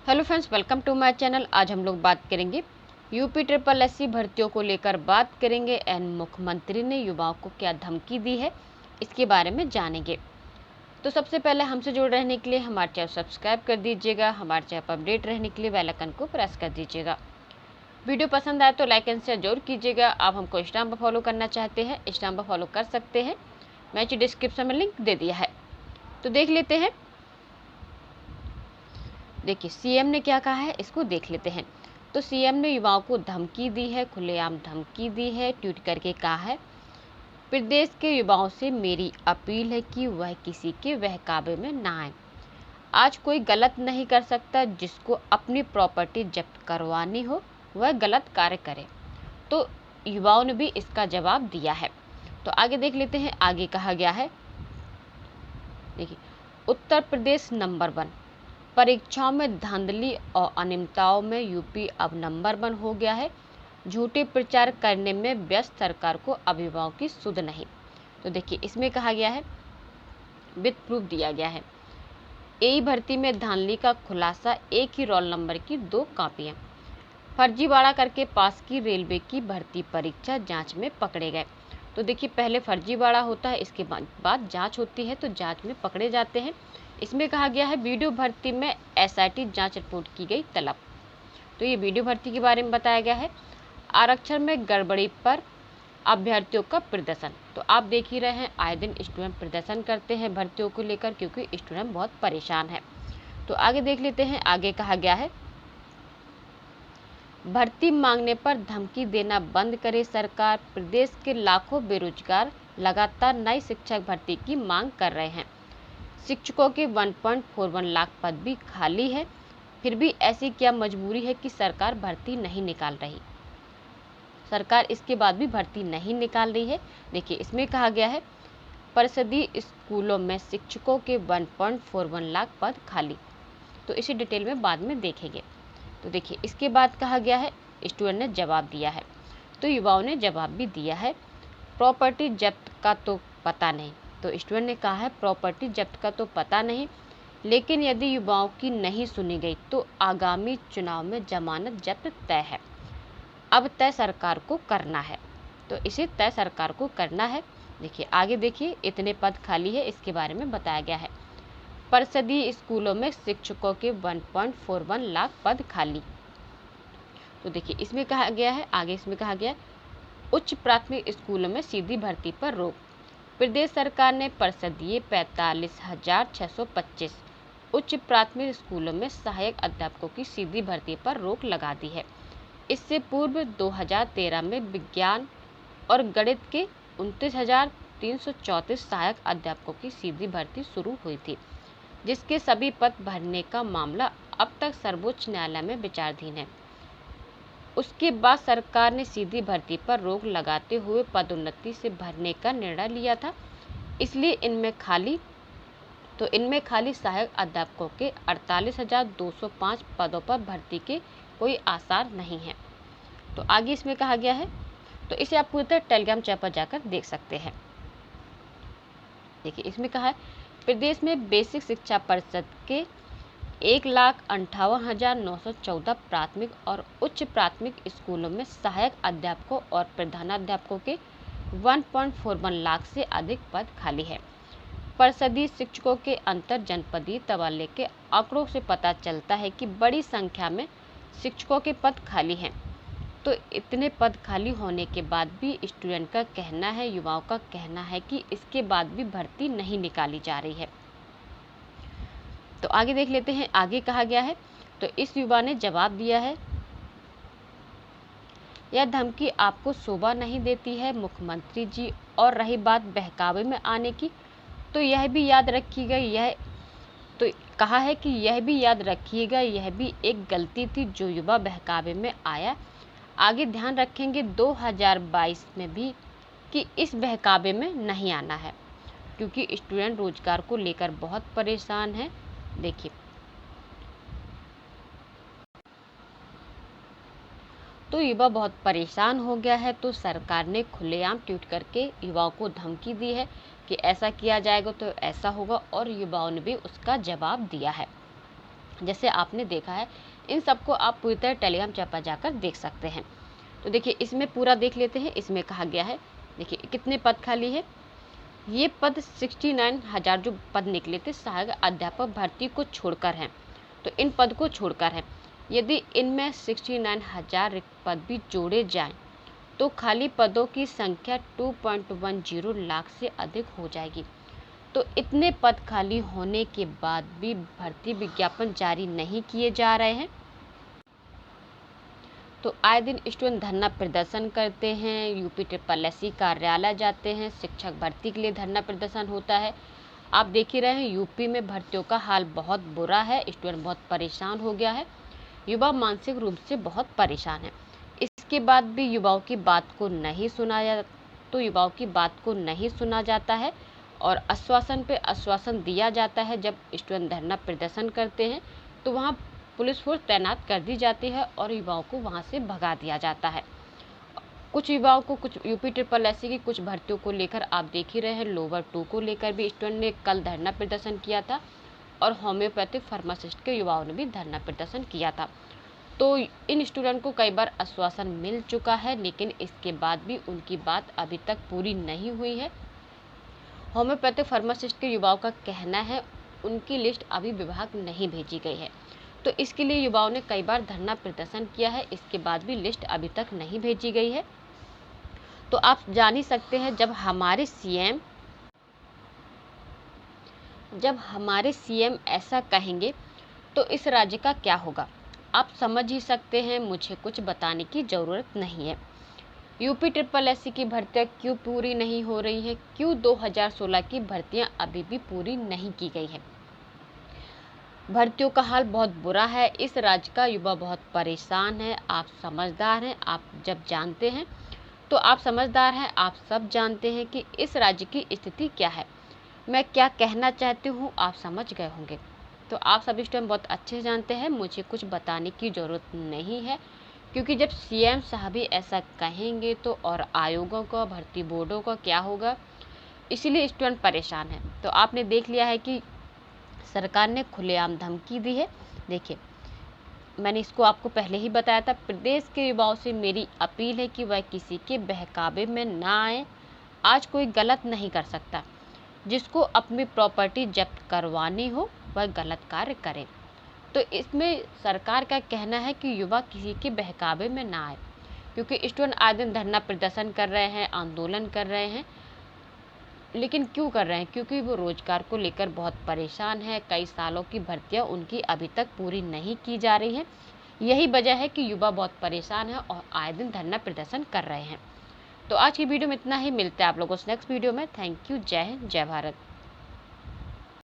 Hello friends, welcome to my channel. आज हम लोग बात करेंगे यूपी ट्रिपल एससी भर्तियों को लेकर बात करेंगे एंड मुख्यमंत्री ने युवाओं को क्या धमकी दी है, इसके बारे में जानेंगे। तो सबसे पहले हमसे जुड़ रहने के लिए हमारे चैनल सब्सक्राइब कर दीजिएगा। हमारे चैनल पर अपडेट रहने के लिए बेल आइकन को प्रेस कर दीजिएगा। वीडियो पसंद आए तो लाइक एंड शेयर जरूर कीजिएगा। आप हमको इंस्टाग्राम पर फॉलो करना चाहते हैं, इंस्टाग्राम पर फॉलो कर सकते हैं। मैंने डिस्क्रिप्शन में लिंक दे दिया है, तो देख लेते हैं। देखिए सीएम ने क्या कहा है, इसको देख लेते हैं। तो सीएम ने युवाओं को धमकी दी है, खुलेआम धमकी दी है। ट्वीट करके कहा है, प्रदेश के युवाओं से मेरी अपील है कि वह किसी के बहकावे में ना आए। आज कोई गलत नहीं कर सकता। जिसको अपनी प्रॉपर्टी जब्त करवानी हो वह गलत कार्य करे। तो युवाओं ने भी इसका जवाब दिया है। तो आगे देख लेते हैं। आगे कहा गया है, देखिए उत्तर प्रदेश नंबर 1, परीक्षाओं में धांधली और अनियमितताओं में यूपी अब नंबर 1 हो गया है। झूठे प्रचार करने में व्यस्त सरकार को अभिभावकों की सुध नहीं। तो देखिए इसमें कहा गया है, विद प्रूफ दिया गया है। एई भर्ती में धांधली का खुलासा, एक ही रोल नंबर की 2 कापियां। फर्जीवाड़ा करके पास की रेलवे की भर्ती परीक्षा, जांच में पकड़े गए। तो देखिए पहले फर्जीवाड़ा होता है, इसके बाद जांच होती है, तो जांच में पकड़े जाते हैं। इसमें कहा गया है, वीडियो भर्ती में एसआईटी जांच रिपोर्ट की गई तलब। तो ये वीडियो भर्ती के बारे में बताया गया है। आरक्षण में गड़बड़ी पर अभ्यर्थियों का प्रदर्शन। तो आप देख ही रहे हैं, आए दिन स्टूडेंट प्रदर्शन करते हैं भर्तियों को लेकर, क्योंकि स्टूडेंट बहुत परेशान है। तो आगे देख लेते हैं। आगे कहा गया है, भर्ती मांगने पर धमकी देना बंद करे सरकार। प्रदेश के लाखों बेरोजगार लगातार नई शिक्षक भर्ती की मांग कर रहे हैं। शिक्षकों के 1.41 लाख पद भी खाली है, फिर भी ऐसी क्या मजबूरी है कि सरकार भर्ती नहीं निकाल रही। सरकार इसके बाद भी भर्ती नहीं निकाल रही है। देखिए इसमें कहा गया है, परिषदीय स्कूलों में शिक्षकों के 1.41 लाख पद खाली। तो इसी डिटेल में बाद में देखेंगे। तो देखिए इसके बाद कहा गया है, स्टूडेंट ने जवाब दिया है। तो युवाओं ने जवाब भी दिया है, प्रॉपर्टी जब्त का तो पता नहीं। तो स्टूडेंट ने कहा है, प्रॉपर्टी जब्त का तो पता नहीं, लेकिन यदि युवाओं की नहीं सुनी गई तो आगामी चुनाव में जमानत जब्त तय है। अब तय सरकार को करना है। तो इसे तय सरकार को करना है। देखिए आगे देखिए, इतने पद खाली है, इसके बारे में बताया गया है। परिषदीय स्कूलों में शिक्षकों के 1.41 लाख पद खाली। तो देखिए इसमें कहा गया है, आगे इसमें कहा गया है, उच्च प्राथमिक स्कूलों में सीधी भर्ती पर रोक। प्रदेश सरकार ने परिषदीय 45,625 उच्च प्राथमिक स्कूलों में सहायक अध्यापकों की सीधी भर्ती पर रोक लगा दी है। इससे पूर्व 2013 में विज्ञान और गणित के 29,334 सहायक अध्यापकों की सीधी भर्ती शुरू हुई थी, जिसके सभी पद भरने का मामला अब तक सर्वोच्च न्यायालय में विचाराधीन है। उसके बाद सरकार ने सीधी भर्ती पर रोक लगाते हुए पदोन्नति से भरने का निर्णय लिया था। इसलिए इनमें खाली सहायक अध्यापकों के 48,205 पदों पर भर्ती के कोई आसार नहीं है। तो आगे इसमें कहा गया है, तो इसे आप पूरी तरह टेलीग्राम चैनल पर जाकर देख सकते हैं। देखिए इसमें कहा है, प्रदेश में बेसिक शिक्षा परिषद के 1,58,914 प्राथमिक और उच्च प्राथमिक स्कूलों में सहायक अध्यापकों और प्रधानाध्यापकों के 1.41 लाख से अधिक पद खाली है। परिषदीय शिक्षकों के अंतर जनपदीय तबादले के आंकड़ों से पता चलता है कि बड़ी संख्या में शिक्षकों के पद खाली हैं। तो इतने पद खाली होने के बाद भी स्टूडेंट का कहना है, युवाओं का कहना है कि इसके बाद भी भर्ती नहीं निकाली जा रही है। तो आगे देख लेते हैं। आगे कहा गया है, तो इस युवा ने जवाब दिया है, यह धमकी आपको शोभा नहीं देती है मुख्यमंत्री जी। और रही बात बहकावे में आने की, तो यह भी याद रखिएगा, यह भी याद रखिएगा, यह भी एक गलती थी जो युवा बहकावे में आया। आगे ध्यान रखेंगे 2022 में भी कि इस बहकावे में नहीं आना है, क्योंकि स्टूडेंट रोजगार को लेकर बहुत परेशान है। देखिए तो युवा बहुत परेशान हो गया है, तो सरकार ने खुलेआम ट्वीट करके युवाओं को धमकी दी है कि ऐसा किया जाएगा तो ऐसा होगा, और युवाओं ने भी उसका जवाब दिया है। जैसे आपने देखा है, इन सबको आप पूरी तरह टेलीग्राम चैट पर जाकर देख सकते हैं। तो देखिए इसमें पूरा देख लेते हैं। इसमें कहा गया है, देखिए कितने पद खाली है। ये पद 69,000 जो पद निकले थे सहायक अध्यापक भर्ती को छोड़कर हैं। तो इन पद को छोड़कर है। यदि इनमें 69,000 रिक्त पद भी जोड़े जाएं तो खाली पदों की संख्या 2.10 लाख से अधिक हो जाएगी। तो इतने पद खाली होने के बाद भी भर्ती विज्ञापन जारी नहीं किए जा रहे हैं। तो आए दिन स्टूडेंट धरना प्रदर्शन करते हैं, यूपी SSSC कार्यालय जाते हैं, शिक्षक भर्ती के लिए धरना प्रदर्शन होता है। आप देख ही रहे हैं यूपी में भर्तियों का हाल बहुत बुरा है, स्टूडेंट बहुत परेशान हो गया है, युवा मानसिक रूप से बहुत परेशान है। इसके बाद भी युवाओं की बात को नहीं सुना जाता है और आश्वासन पे आश्वासन दिया जाता है। जब स्टूडेंट धरना प्रदर्शन करते हैं तो वहाँ पुलिस फोर्स तैनात कर दी जाती है और युवाओं को वहाँ से भगा दिया जाता है। कुछ युवाओं को, कुछ यूपी SSSC की कुछ भर्तियों को लेकर आप देख ही रहे हैं, लोवर 2 को लेकर भी स्टूडेंट ने कल धरना प्रदर्शन किया था और होम्योपैथिक फार्मासिस्ट के युवाओं ने भी धरना प्रदर्शन किया था। तो इन स्टूडेंट को कई बार आश्वासन मिल चुका है, लेकिन इसके बाद भी उनकी बात अभी तक पूरी नहीं हुई है। होम्योपैथिक फार्मासिस्ट के युवाओं का कहना है उनकी लिस्ट अभी विभाग नहीं भेजी गई है। तो इसके लिए युवाओं ने कई बार धरना प्रदर्शन किया है, इसके बाद भी लिस्ट अभी तक नहीं भेजी गई है। तो आप जान ही सकते हैं, जब हमारे सीएम ऐसा कहेंगे तो इस राज्य का क्या होगा। आप समझ ही सकते हैं, मुझे कुछ बताने की ज़रूरत नहीं है। यूपी SSSC की भर्तियां क्यों पूरी नहीं हो रही है, क्यों 2016 की भर्तियां अभी भी पूरी नहीं की गई है। भर्तियों का हाल बहुत बुरा है, इस राज्य का युवा बहुत परेशान है। आप समझदार हैं, आप जब जानते हैं तो आप समझदार हैं, आप सब जानते हैं कि इस राज्य की स्थिति क्या है। मैं क्या कहना चाहती हूँ आप समझ गए होंगे। तो आप सभी स्टूडेंट बहुत अच्छे से जानते हैं, मुझे कुछ बताने की ज़रूरत नहीं है, क्योंकि जब सीएम साहब ही ऐसा कहेंगे तो और आयोगों का, भर्ती बोर्डों का क्या होगा। इसीलिए स्टूडेंट परेशान है। तो आपने देख लिया है कि सरकार ने खुलेआम धमकी दी है। देखिए मैंने इसको आपको पहले ही बताया था। प्रदेश के युवाओं से मेरी अपील है कि वह किसी के बहकावे में ना आए। आज कोई गलत नहीं कर सकता, जिसको अपनी प्रॉपर्टी जब्त करवानी हो वह गलत कार्य करे। तो इसमें सरकार का कहना है कि युवा किसी के बहकावे में ना आए, क्योंकि स्टूडेंट आए दिन धरना प्रदर्शन कर रहे हैं, आंदोलन कर रहे हैं। लेकिन क्यों कर रहे हैं? क्योंकि वो रोजगार को लेकर बहुत परेशान है। कई सालों की भर्तियां उनकी अभी तक पूरी नहीं की जा रही हैं। यही वजह है कि युवा बहुत परेशान है और आए दिन धरना प्रदर्शन कर रहे हैं। तो आज की वीडियो में इतना ही, मिलते हैं आप लोगों से नेक्स्ट वीडियो में। Thank you. जय हिंद, जय भारत।